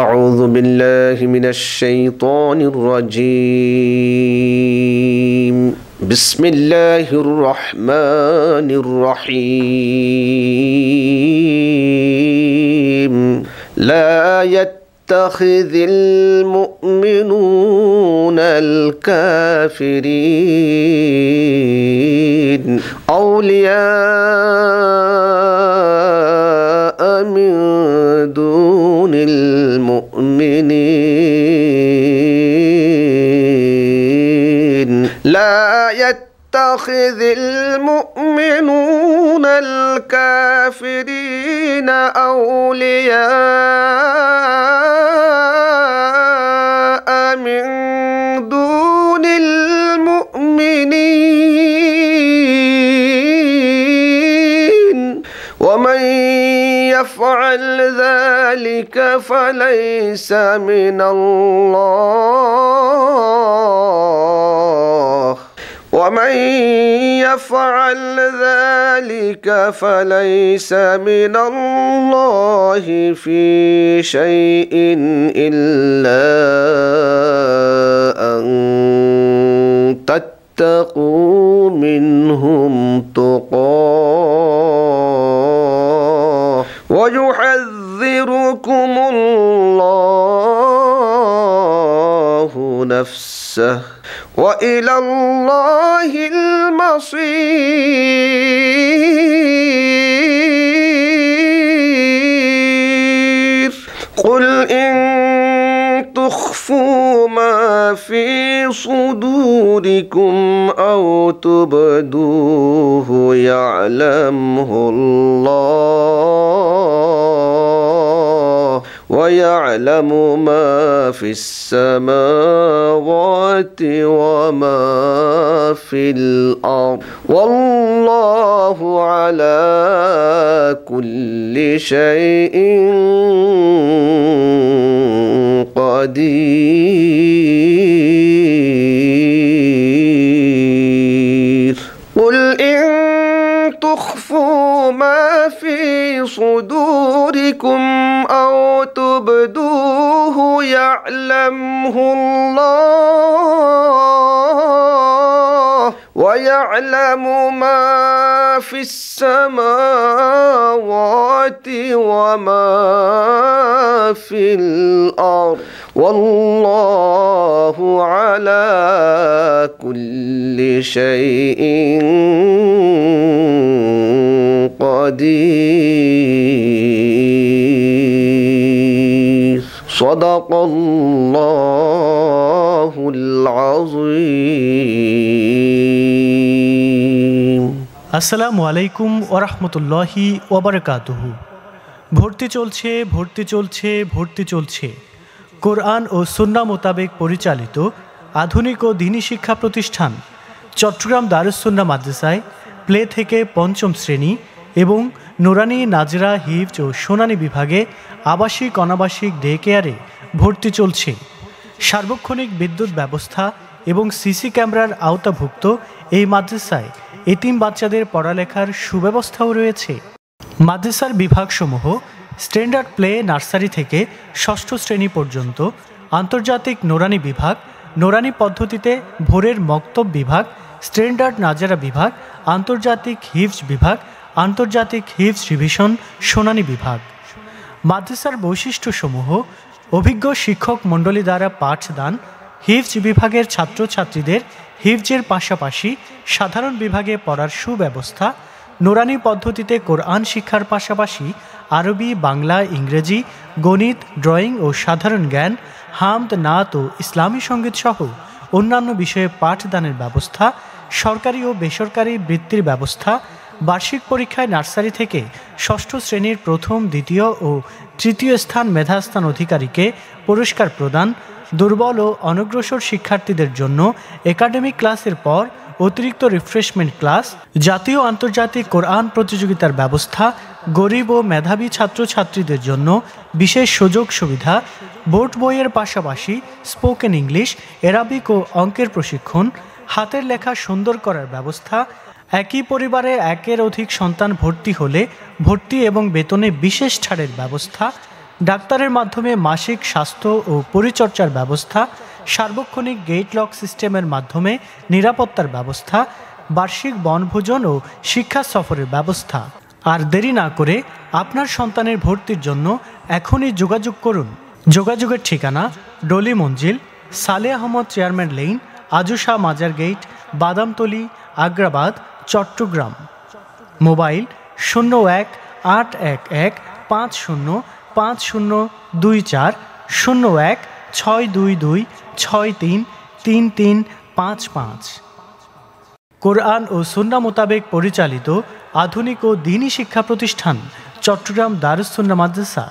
أعوذ بالله من الشيطان الرجيم بسم الله الرحمن الرحيم لا يتخذ المؤمنون الكافرين أولياء من دون المؤمنين لا يتخذ المؤمنون الكافرين أولياء من دون المؤمنين ومن يفعل ذلك فليس من الله ومن يفعل ذلك فليس من الله في شيء إلا أن تتقوا منهم تقاه ويحذركم الله نفسه وإلى الله المصير قل إن تخفوا ما في صدوركم أو تبدوه يعلمه الله ويعلم ما في السماوات وما في الأرض والله على كل شيء قدير قل إن تخفوا ما في صدوركم أو تبدوه يعلمه الله ويعلم ما في السماوات وما في الأرض والله على كل شيء قدير صدق الله العظيم আসসালামু আলাইকুম ওয়া রাহমাতুল্লাহি ওয়া বারাকাতুহু। ভর্তি চলছে কোরআন ও সুন্নাহ মোতাবেক পরিচালিত আধুনিক ও দ্বীনি শিক্ষা প্রতিষ্ঠান চট্টগ্রাম দারুস সুন্নাহ মাদ্রাসায় প্লে থেকে পঞ্চম শ্রেণী এবং নুরানি নাজরা হিফজ ও সোনানি বিভাগে আবাসিক অনাবাসিক ডে কেয়ারে ভর্তি চলছে। সার্বক্ষণিক বিদ্যুৎ ব্যবস্থা এবং সিসি ক্যামেরার আওতাভুক্ত এই মাদ্রাসায় এতিম বাচ্চাদের পড়ালেখার সুব্যবস্থাও রয়েছে। মাদ্রাসার বিভাগসমূহ স্ট্যান্ডার্ড প্লে নার্সারি থেকে ষষ্ঠ শ্রেণী পর্যন্ত, আন্তর্জাতিক নুরানি বিভাগ, নুরানি পদ্ধতিতে ভোরের মক্তব বিভাগ, স্ট্যান্ডার্ড নাজারা বিভাগ, আন্তর্জাতিক হিফজ বিভাগ, আন্তর্জাতিক হিফজ রিভিশন সোনানি বিভাগ। মাদ্রাসার বৈশিষ্ট্যসমূহ: অভিজ্ঞ শিক্ষক মণ্ডলী দ্বারা পাঠদান, হিফজ বিভাগের ছাত্রছাত্রীদের হিফজের পাশাপাশি সাধারণ বিভাগে পড়ার সুব্যবস্থা, নুরানি পদ্ধতিতে কোরআন শিক্ষার পাশাপাশি আরবি, বাংলা, ইংরেজি, গণিত, ড্রয়িং ও সাধারণ জ্ঞান, হামদ, নাত ও ইসলামী সঙ্গীত সহ অন্যান্য বিষয়ে পাঠদানের ব্যবস্থা, সরকারি ও বেসরকারি বৃত্তির ব্যবস্থা, বার্ষিক পরীক্ষায় নার্সারি থেকে ষষ্ঠ শ্রেণীর প্রথম, দ্বিতীয় ও তৃতীয় স্থান মেধাস্থান অধিকারীকে পুরস্কার প্রদান, দুর্বল ও অনগ্রসর শিক্ষার্থীদের জন্য একাডেমিক ক্লাসের পর অতিরিক্ত রিফ্রেশমেন্ট ক্লাস, জাতীয় আন্তর্জাতিক কোরআন প্রতিযোগিতার ব্যবস্থা, গরিব ও মেধাবী ছাত্রছাত্রীদের জন্য বিশেষ সুযোগ সুবিধা, বোর্ড বইয়ের পাশাপাশি স্পোকেন ইংলিশ, অ্যারাবিক ও অঙ্কের প্রশিক্ষণ, হাতের লেখা সুন্দর করার ব্যবস্থা, একই পরিবারে একের অধিক সন্তান ভর্তি হলে ভর্তি এবং বেতনে বিশেষ ছাড়ের ব্যবস্থা, ডাক্তারের মাধ্যমে মাসিক স্বাস্থ্য ও পরিচর্যার ব্যবস্থা, সার্বক্ষণিক গেট লক সিস্টেমের মাধ্যমে নিরাপত্তার ব্যবস্থা, বার্ষিক বনভোজন ও শিক্ষা সফরের ব্যবস্থা। আর দেরি না করে আপনার সন্তানের ভর্তির জন্য এখনই যোগাযোগ করুন। যোগাযোগের ঠিকানা ডলি মঞ্জিল, সালে আহমদ চেয়ারম্যান লেইন, আজুশা মাজার গেট, বাদামতলী, আগ্রাবাদ, চট্টগ্রাম। মোবাইল 01-811-50-5024, 01-622-63-3355। কোরআন ও সুন্নাহ মোতাবেক পরিচালিত আধুনিক ও দ্বীনী শিক্ষা প্রতিষ্ঠান চট্টগ্রাম দারুস সুন্নাহ মাদ্রাসা।